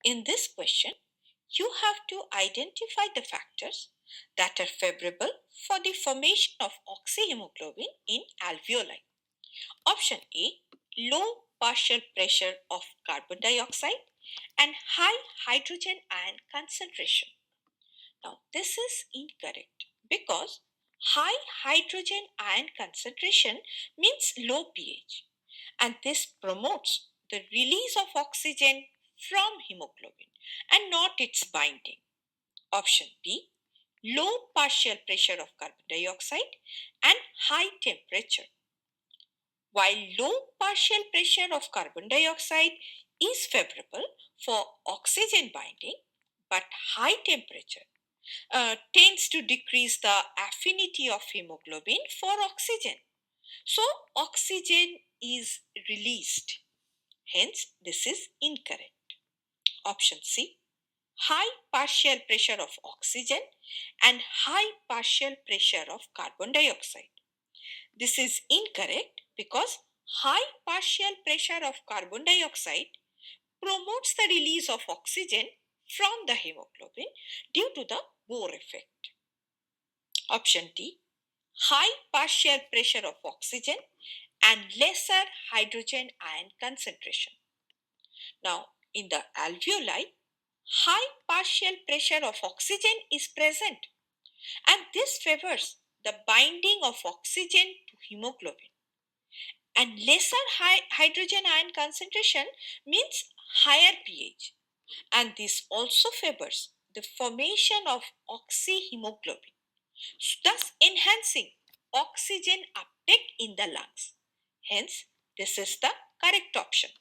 In this question, you have to identify the factors that are favorable for the formation of oxyhemoglobin in alveoli. Option A, low partial pressure of carbon dioxide and high hydrogen ion concentration. Now, this is incorrect because high hydrogen ion concentration means low pH, and this promotes the release of oxygen from hemoglobin and not its binding. Option B, low partial pressure of carbon dioxide and high temperature. While low partial pressure of carbon dioxide is favorable for oxygen binding, but high temperature tends to decrease the affinity of hemoglobin for oxygen. So, oxygen is released. Hence, this is incorrect. Option C, high partial pressure of oxygen and high partial pressure of carbon dioxide. This is incorrect because high partial pressure of carbon dioxide promotes the release of oxygen from the hemoglobin due to the Bohr effect. Option D, high partial pressure of oxygen and lesser hydrogen ion concentration. Now, in the alveoli, high partial pressure of oxygen is present, and this favors the binding of oxygen to hemoglobin. And lesser hydrogen ion concentration means higher pH, and this also favors the formation of oxyhemoglobin, thus enhancing oxygen uptake in the lungs. Hence, this is the correct option.